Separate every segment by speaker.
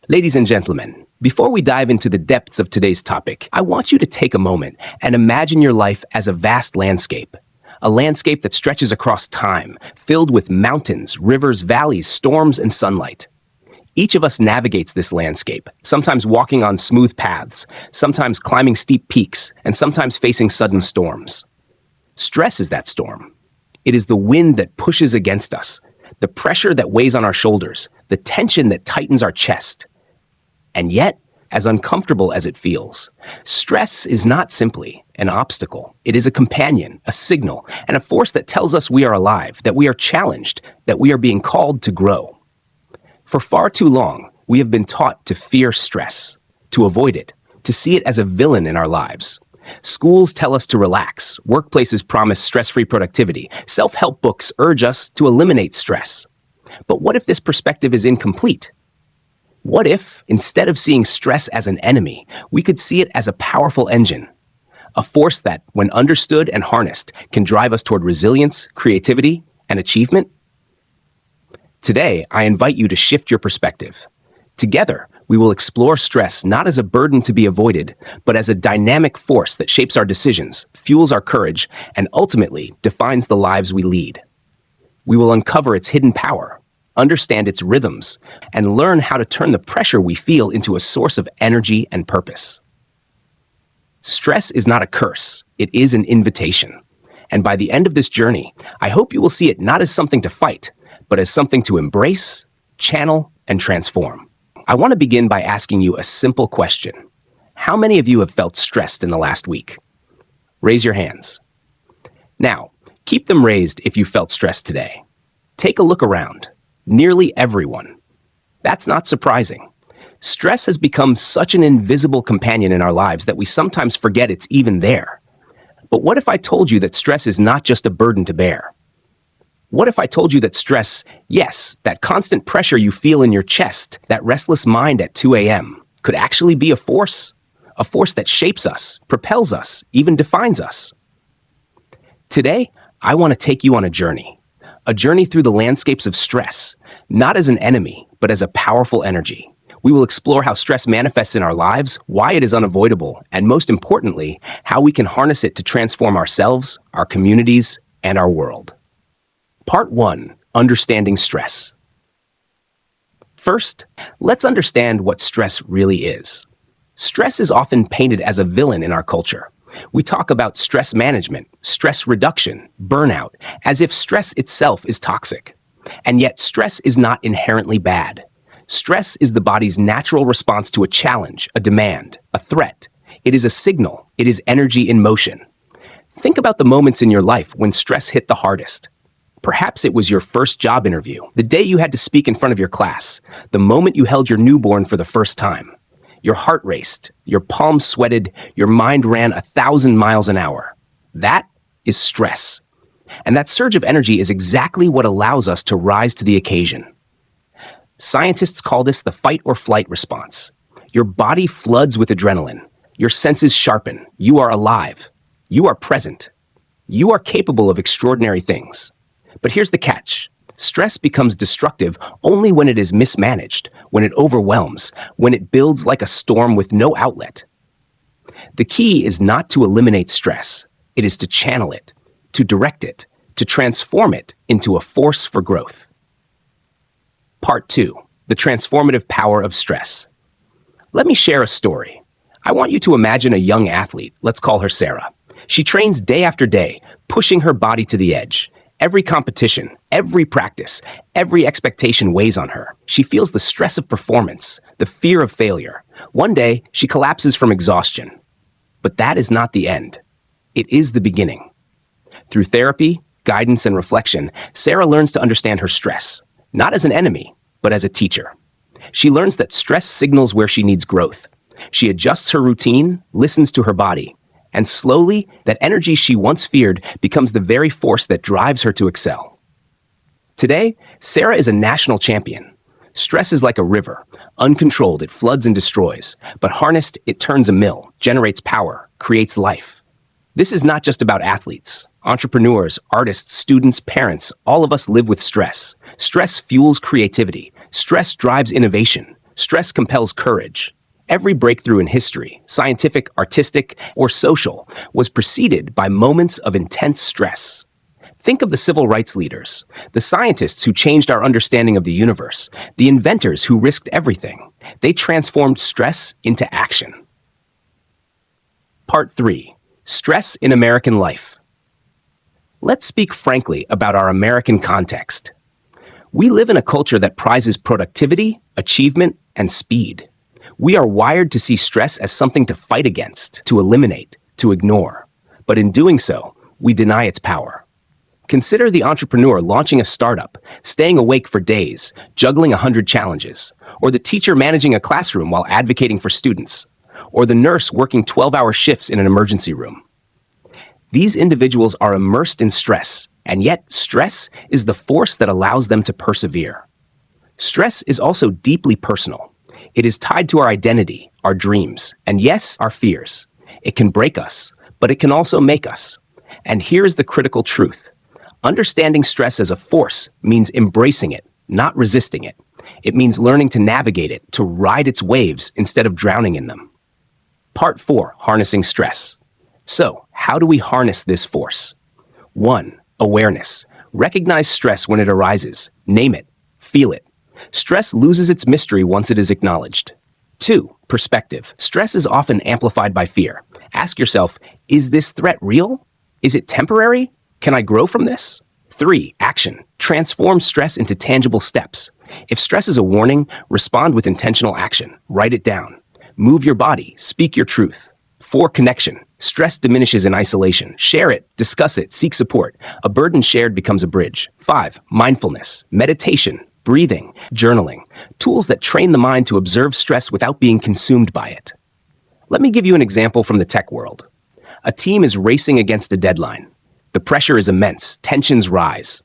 Speaker 1: Ladies and gentlemen, before we dive into the depths of today's topic, I want you to take a moment and imagine your life as a vast landscape. A landscape that stretches across time, filled with mountains, rivers, valleys, storms, and sunlight. Each of us navigates this landscape, sometimes walking on smooth paths, sometimes climbing steep peaks, and sometimes facing sudden storms. Stress is that storm. It is the wind that pushes against us, the pressure that weighs on our shoulders, the tension that tightens our chest. And yet, as uncomfortable as it feels, stress is not simply an obstacle. It is a companion, a signal, and a force that tells us we are alive, that we are challenged, that we are being called to grow. For far too long, we have been taught to fear stress, to avoid it, to see it as a villain in our lives. Schools tell us to relax, workplaces promise stress-free productivity, self-help books urge us to eliminate stress. But what if this perspective is incomplete? What if, instead of seeing stress as an enemy, we could see it as a powerful engine? A force that, when understood and harnessed, can drive us toward resilience, creativity, and achievement? Today, I invite you to shift your perspective. Together, we will explore stress not as a burden to be avoided, but as a dynamic force that shapes our decisions, fuels our courage, and ultimately defines the lives we lead. We will uncover its hidden power, understand its rhythms, and learn how to turn the pressure we feel into a source of energy and purpose. Stress is not a curse, it is an invitation. And by the end of this journey, I hope you will see it not as something to fight, but as something to embrace, channel, and transform. I want to begin by asking you a simple question. How many of you have felt stressed in the last week? Raise your hands. Now, keep them raised if you felt stressed today. Take a look around. Nearly everyone. That's not surprising. Stress has become such an invisible companion in our lives that we sometimes forget it's even there. But what if I told you that stress is not just a burden to bear? What if I told you that stress, yes, that constant pressure you feel in your chest, that restless mind at 2 a.m., could actually be a force that shapes us, propels us, even defines us? Today, I want to take you on a journey through the landscapes of stress, not as an enemy, but as a powerful energy. We will explore how stress manifests in our lives, why it is unavoidable, and most importantly, how we can harness it to transform ourselves, our communities, and our world. Part 1. Understanding stress. First, let's understand what stress really is. Stress is often painted as a villain in our culture. We talk about stress management, stress reduction, burnout, as if stress itself is toxic. And yet, stress is not inherently bad. Stress is the body's natural response to a challenge, a demand, a threat. It is a signal. It is energy in motion. Think about the moments in your life when stress hit the hardest. Perhaps it was your first job interview, the day you had to speak in front of your class, the moment you held your newborn for the first time. Your heart raced, your palms sweated, your mind ran 1,000 miles an hour. That is stress. And that surge of energy is exactly what allows us to rise to the occasion. Scientists call this the fight or flight response. Your body floods with adrenaline. Your senses sharpen. You are alive. You are present. You are capable of extraordinary things. But here's the catch. Stress becomes destructive only when it is mismanaged, when it overwhelms, when it builds like a storm with no outlet. The key is not to eliminate stress. It is to channel it, to direct it, to transform it into a force for growth. Part 2. The transformative power of stress. Let me share a story. I want you to imagine a young athlete. Let's call her Sarah. She trains day after day, pushing her body to the edge. Every competition, every practice, every expectation weighs on her. She feels the stress of performance, the fear of failure. One day, she collapses from exhaustion. But that is not the end. It is the beginning. Through therapy, guidance, and reflection, Sarah learns to understand her stress, not as an enemy, but as a teacher. She learns that stress signals where she needs growth. She adjusts her routine, listens to her body, and slowly, that energy she once feared becomes the very force that drives her to excel. Today, Sarah is a national champion. Stress is like a river. Uncontrolled, it floods and destroys. But harnessed, it turns a mill, generates power, creates life. This is not just about athletes. Entrepreneurs, artists, students, parents, all of us live with stress. Stress fuels creativity. Stress drives innovation. Stress compels courage. Every breakthrough in history, scientific, artistic, or social, was preceded by moments of intense stress. Think of the civil rights leaders, the scientists who changed our understanding of the universe, the inventors who risked everything. They transformed stress into action. Part 3. Stress in American life. Let's speak frankly about our American context. We live in a culture that prizes productivity, achievement, and speed. We are wired to see stress as something to fight against, to eliminate, to ignore. But in doing so, we deny its power. Consider the entrepreneur launching a startup, staying awake for days, juggling 100 challenges, or the teacher managing a classroom while advocating for students, or the nurse working 12-hour shifts in an emergency room. These individuals are immersed in stress, and yet stress is the force that allows them to persevere. Stress is also deeply personal. It is tied to our identity, our dreams, and yes, our fears. It can break us, but it can also make us. And here's the critical truth. Understanding stress as a force means embracing it, not resisting it. It means learning to navigate it, to ride its waves instead of drowning in them. Part 4. Harnessing stress. So, how do we harness this force? 1. Awareness. Recognize stress when it arises. Name it. Feel it. Stress loses its mystery once it is acknowledged. 2. Perspective. Stress is often amplified by fear. Ask yourself, is this threat real? Is it temporary? Can I grow from this? 3. Action. Transform stress into tangible steps. If stress is a warning, respond with intentional action. Write it down. Move your body. Speak your truth. 4. Connection. Stress diminishes in isolation. Share it, discuss it, seek support. A burden shared becomes a bridge. 5. Mindfulness. Meditation. Breathing, journaling, tools that train the mind to observe stress without being consumed by it. Let me give you an example from the tech world. A team is racing against a deadline. The pressure is immense, tensions rise.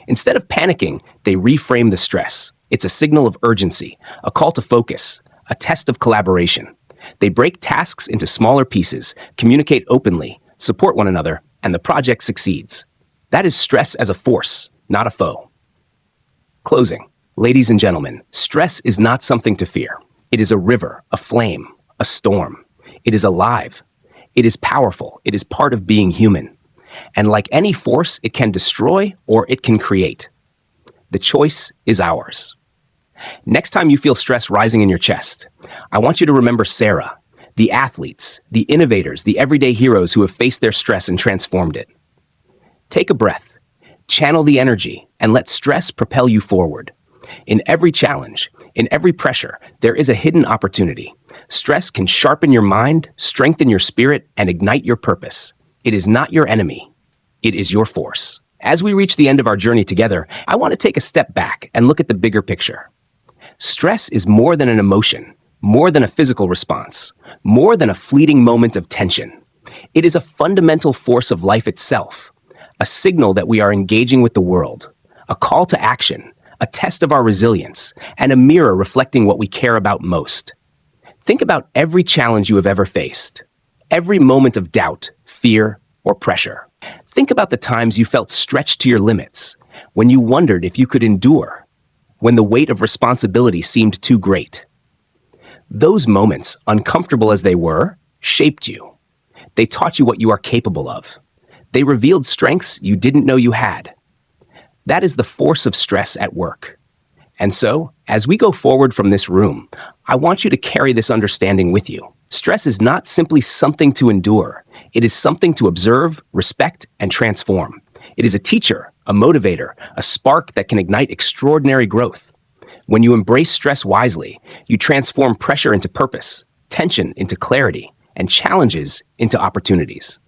Speaker 1: Instead of panicking, they reframe the stress. It's a signal of urgency, a call to focus, a test of collaboration. They break tasks into smaller pieces, communicate openly, support one another, and the project succeeds. That is stress as a force, not a foe. Closing. Ladies and gentlemen, stress is not something to fear. It is a river, a flame, a storm. It is alive. It is powerful. It is part of being human. And like any force, it can destroy or it can create. The choice is ours. Next time you feel stress rising in your chest, I want you to remember Sarah, the athletes, the innovators, the everyday heroes who have faced their stress and transformed it. Take a breath. Channel the energy and let stress propel you forward. In every challenge, in every pressure, there is a hidden opportunity. Stress can sharpen your mind, strengthen your spirit, and ignite your purpose. It is not your enemy. It is your force. As we reach the end of our journey together, I want to take a step back and look at the bigger picture. Stress is more than an emotion, more than a physical response, more than a fleeting moment of tension. It is a fundamental force of life itself. A signal that we are engaging with the world, a call to action, a test of our resilience, and a mirror reflecting what we care about most. Think about every challenge you have ever faced, every moment of doubt, fear, or pressure. Think about the times you felt stretched to your limits, when you wondered if you could endure, when the weight of responsibility seemed too great. Those moments, uncomfortable as they were, shaped you. They taught you what you are capable of. They revealed strengths you didn't know you had. That is the force of stress at work. And so, as we go forward from this room, I want you to carry this understanding with you. Stress is not simply something to endure. It is something to observe, respect, and transform. It is a teacher, a motivator, a spark that can ignite extraordinary growth. When you embrace stress wisely, you transform pressure into purpose, tension into clarity, and challenges into opportunities.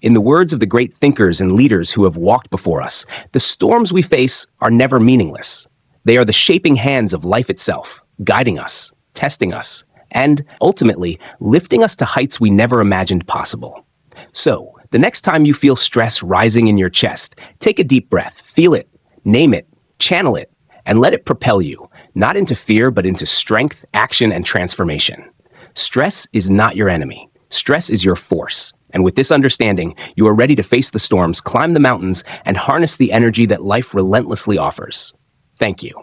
Speaker 1: In the words of the great thinkers and leaders who have walked before us, the storms we face are never meaningless. They are the shaping hands of life itself, guiding us, testing us, and, ultimately, lifting us to heights we never imagined possible. So, the next time you feel stress rising in your chest, take a deep breath, feel it, name it, channel it, and let it propel you, not into fear, but into strength, action, and transformation. Stress is not your enemy. Stress is your force. And with this understanding, you are ready to face the storms, climb the mountains, and harness the energy that life relentlessly offers. Thank you.